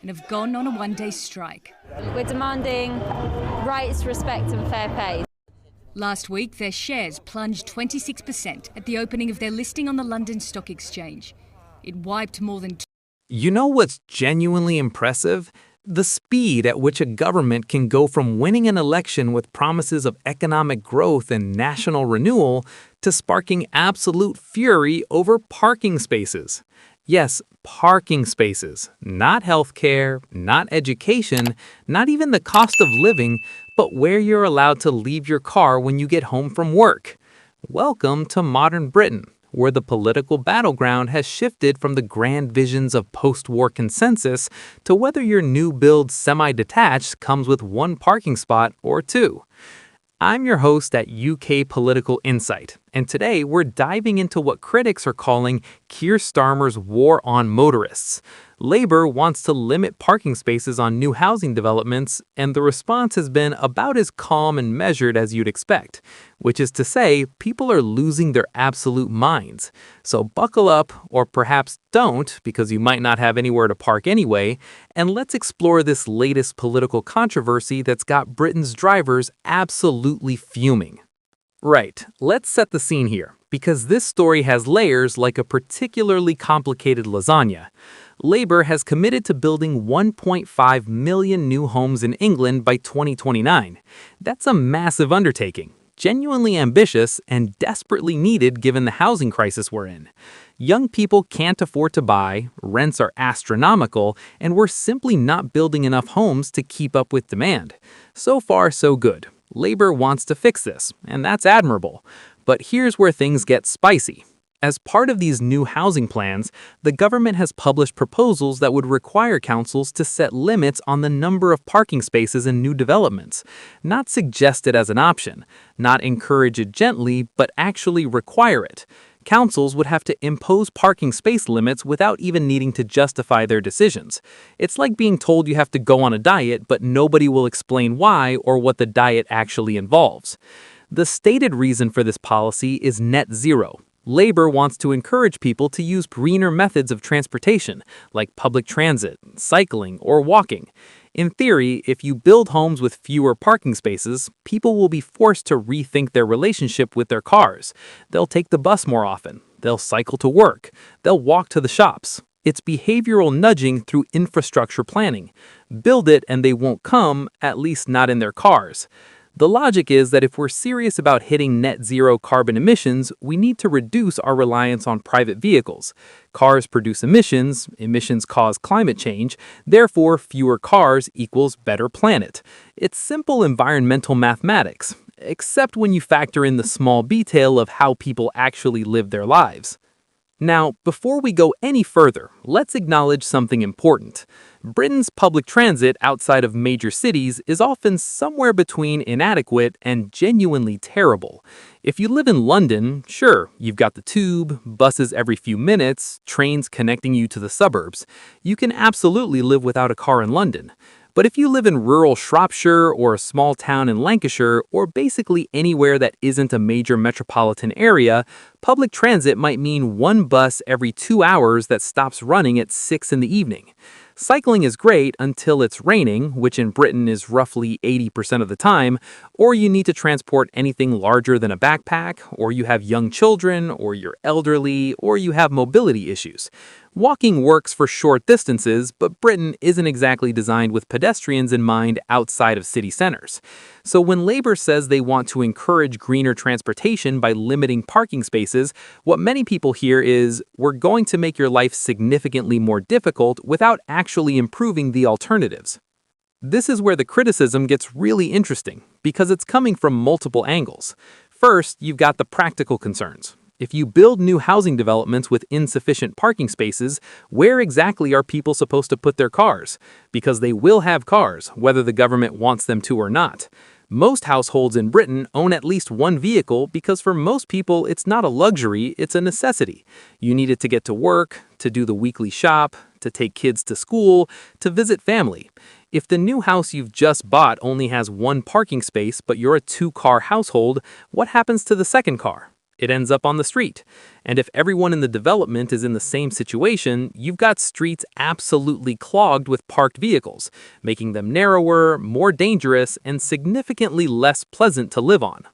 and have gone on a one-day strike. We're demanding rights, respect and fair pay. Last week, their shares plunged 26% at the opening of their listing on the London Stock Exchange. It wiped more than... You know what's genuinely impressive? The speed at which a government can go from winning an election with promises of economic growth and national renewal to sparking absolute fury over parking spaces. Yes, parking spaces, not healthcare, not education, not even the cost of living, but where you're allowed to leave your car when you get home from work. Welcome to modern Britain, where the political battleground has shifted from the grand visions of post-war consensus to whether your new build semi-detached comes with one parking spot or two. I'm your host at UK Political Insight, and today we're diving into what critics are calling Keir Starmer's war on motorists. Labour wants to limit parking spaces on new housing developments, and the response has been about as calm and measured as you'd expect, which is to say, people are losing their absolute minds. So buckle up, or perhaps don't, because you might not have anywhere to park anyway, and let's explore this latest political controversy that's got Britain's drivers absolutely fuming. Right, let's set the scene here, because this story has layers like a particularly complicated lasagna. Labour has committed to building 1.5 million new homes in England by 2029. That's a massive undertaking, genuinely ambitious and desperately needed given the housing crisis we're in. Young people can't afford to buy, rents are astronomical, and we're simply not building enough homes to keep up with demand. So far, so good. Labour wants to fix this, and that's admirable. But here's where things get spicy. As part of these new housing plans, the government has published proposals that would require councils to set limits on the number of parking spaces in new developments, not suggest it as an option, not encourage it gently, but actually require it. Councils would have to impose parking space limits without even needing to justify their decisions. It's like being told you have to go on a diet, but nobody will explain why or what the diet actually involves. The stated reason for this policy is net zero. Labour wants to encourage people to use greener methods of transportation, like public transit, cycling, or walking. In theory, if you build homes with fewer parking spaces, people will be forced to rethink their relationship with their cars. They'll take the bus more often. They'll cycle to work. They'll walk to the shops. It's behavioral nudging through infrastructure planning. Build it and they won't come, at least not in their cars. The logic is that if we're serious about hitting net zero carbon emissions, we need to reduce our reliance on private vehicles. Cars produce emissions, emissions cause climate change, therefore fewer cars equals better planet. It's simple environmental mathematics, except when you factor in the small detail of how people actually live their lives. Now, before we go any further, let's acknowledge something important. Britain's public transit outside of major cities is often somewhere between inadequate and genuinely terrible. If you live in London, sure, you've got the tube, buses every few minutes, trains connecting you to the suburbs. You can absolutely live without a car in London. But if you live in rural Shropshire or a small town in Lancashire, or basically anywhere that isn't a major metropolitan area, public transit might mean one bus every 2 hours that stops running at 6 in the evening. Cycling is great until it's raining, which in Britain is roughly 80% of the time, or you need to transport anything larger than a backpack, or you have young children, or you're elderly, or you have mobility issues. Walking works for short distances, but Britain isn't exactly designed with pedestrians in mind outside of city centers. So when Labour says they want to encourage greener transportation by limiting parking spaces, what many people hear is, we're going to make your life significantly more difficult without actually improving the alternatives. This is where the criticism gets really interesting, because it's coming from multiple angles. First, you've got the practical concerns. If you build new housing developments with insufficient parking spaces, where exactly are people supposed to put their cars? Because they will have cars, whether the government wants them to or not. Most households in Britain own at least one vehicle because for most people it's not a luxury, it's a necessity. You need it to get to work, to do the weekly shop, to take kids to school, to visit family. If the new house you've just bought only has one parking space but you're a two-car household, what happens to the second car? It ends up on the street. And if everyone in the development is in the same situation, you've got streets absolutely clogged with parked vehicles, making them narrower, more dangerous, and significantly less pleasant to live on.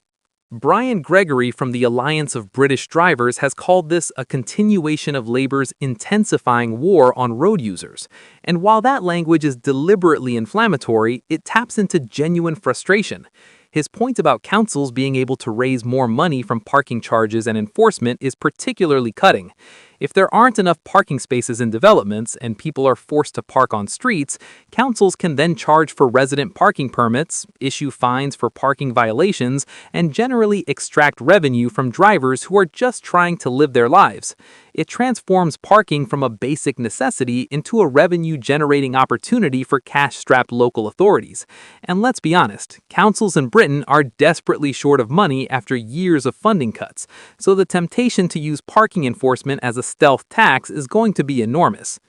Brian Gregory from the Alliance of British Drivers has called this a continuation of Labour's intensifying war on road users. And while that language is deliberately inflammatory, it taps into genuine frustration. His point about councils being able to raise more money from parking charges and enforcement is particularly cutting. If there aren't enough parking spaces in developments and people are forced to park on streets, councils can then charge for resident parking permits, issue fines for parking violations, and generally extract revenue from drivers who are just trying to live their lives. It transforms parking from a basic necessity into a revenue-generating opportunity for cash-strapped local authorities. And let's be honest, councils in Britain are desperately short of money after years of funding cuts, so the temptation to use parking enforcement as a stealth tax is going to be enormous.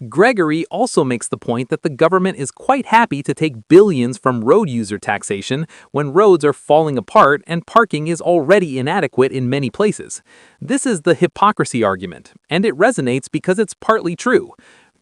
Gregory also makes the point that the government is quite happy to take billions from road user taxation when roads are falling apart and parking is already inadequate in many places. This is the hypocrisy argument, and it resonates because it's partly true.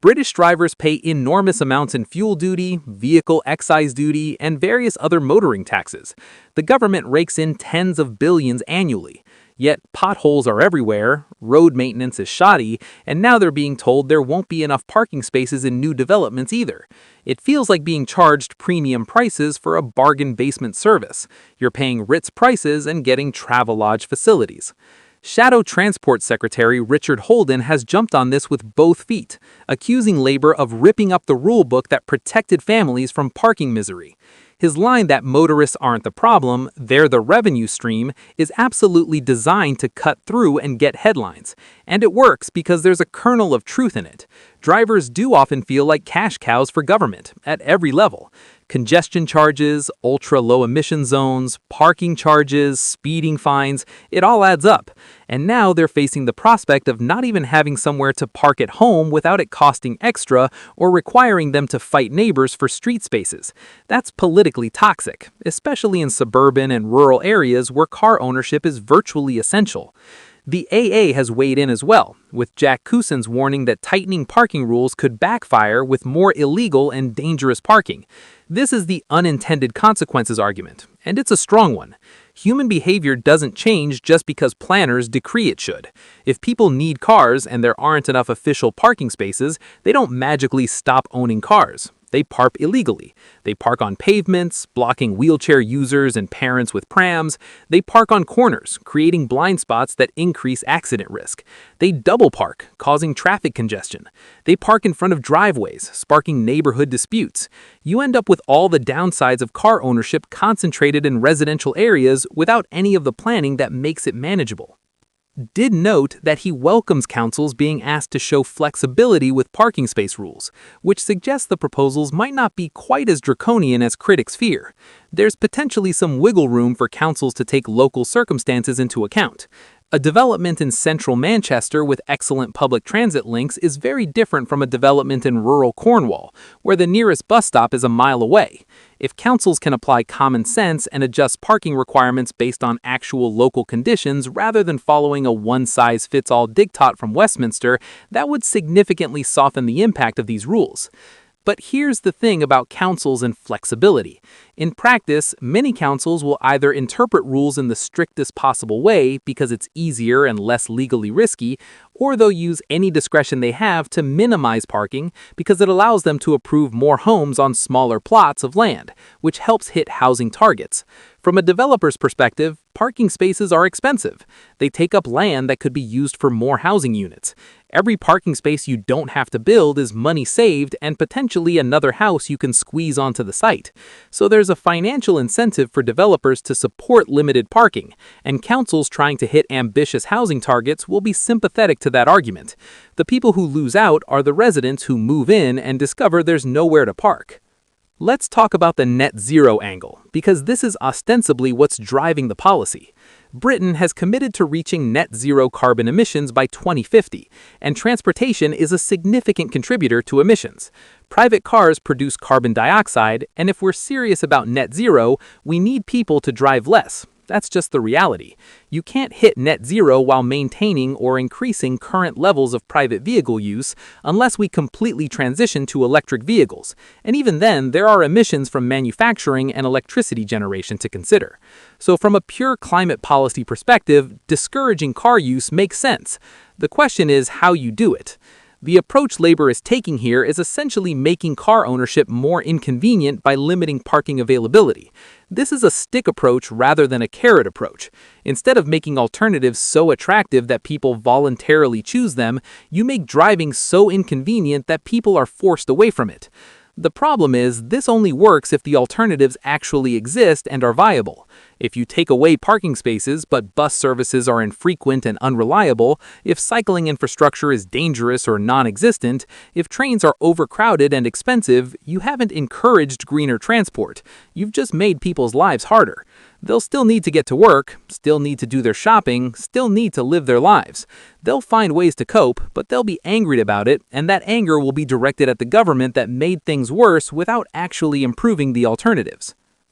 British drivers pay enormous amounts in fuel duty, vehicle excise duty, and various other motoring taxes. The government rakes in tens of billions annually. Yet potholes are everywhere, road maintenance is shoddy, and now they're being told there won't be enough parking spaces in new developments either. It feels like being charged premium prices for a bargain basement service. You're paying Ritz prices and getting Travelodge facilities. Shadow Transport Secretary Richard Holden has jumped on this with both feet, accusing Labour of ripping up the rulebook that protected families from parking misery. His line that motorists aren't the problem, they're the revenue stream, is absolutely designed to cut through and get headlines. And it works because there's a kernel of truth in it. Drivers do often feel like cash cows for government, at every level. Congestion charges, ultra-low emission zones, parking charges, speeding fines, it all adds up. And now they're facing the prospect of not even having somewhere to park at home without it costing extra or requiring them to fight neighbors for street spaces. That's politically toxic, especially in suburban and rural areas where car ownership is virtually essential. The AA has weighed in as well, with Jack Cousins warning that tightening parking rules could backfire with more illegal and dangerous parking. This is the unintended consequences argument, and it's a strong one. Human behavior doesn't change just because planners decree it should. If people need cars and there aren't enough official parking spaces, they don't magically stop owning cars. They park illegally. They park on pavements, blocking wheelchair users and parents with prams. They park on corners, creating blind spots that increase accident risk. They double park, causing traffic congestion. They park in front of driveways, sparking neighborhood disputes. You end up with all the downsides of car ownership concentrated in residential areas without any of the planning that makes it manageable. Did note that he welcomes councils being asked to show flexibility with parking space rules, which suggests the proposals might not be quite as draconian as critics fear. There's potentially some wiggle room for councils to take local circumstances into account. A development in central Manchester with excellent public transit links is very different from a development in rural Cornwall, where the nearest bus stop is a mile away. If councils can apply common sense and adjust parking requirements based on actual local conditions rather than following a one-size-fits-all diktat from Westminster, that would significantly soften the impact of these rules. But here's the thing about councils and flexibility. In practice, many councils will either interpret rules in the strictest possible way because it's easier and less legally risky, or they'll use any discretion they have to minimize parking because it allows them to approve more homes on smaller plots of land, which helps hit housing targets. From a developer's perspective, parking spaces are expensive. They take up land that could be used for more housing units. Every parking space you don't have to build is money saved and potentially another house you can squeeze onto the site. So there's a financial incentive for developers to support limited parking, and councils trying to hit ambitious housing targets will be sympathetic to that argument. The people who lose out are the residents who move in and discover there's nowhere to park. Let's talk about the net zero angle, because this is ostensibly what's driving the policy. Britain has committed to reaching net zero carbon emissions by 2050, and transportation is a significant contributor to emissions. Private cars produce carbon dioxide, and if we're serious about net zero, we need people to drive less. That's just the reality. You can't hit net zero while maintaining or increasing current levels of private vehicle use unless we completely transition to electric vehicles. And even then, there are emissions from manufacturing and electricity generation to consider. So from a pure climate policy perspective, discouraging car use makes sense. The question is how you do it. The approach Labor is taking here is essentially making car ownership more inconvenient by limiting parking availability. This is a stick approach rather than a carrot approach. Instead of making alternatives so attractive that people voluntarily choose them, you make driving so inconvenient that people are forced away from it. The problem is, this only works if the alternatives actually exist and are viable. If you take away parking spaces but bus services are infrequent and unreliable, if cycling infrastructure is dangerous or non-existent, if trains are overcrowded and expensive, you haven't encouraged greener transport. You've just made people's lives harder. They'll still need to get to work, still need to do their shopping, still need to live their lives. They'll find ways to cope, but they'll be angry about it, and that anger will be directed at the government that made things worse without actually improving the alternatives.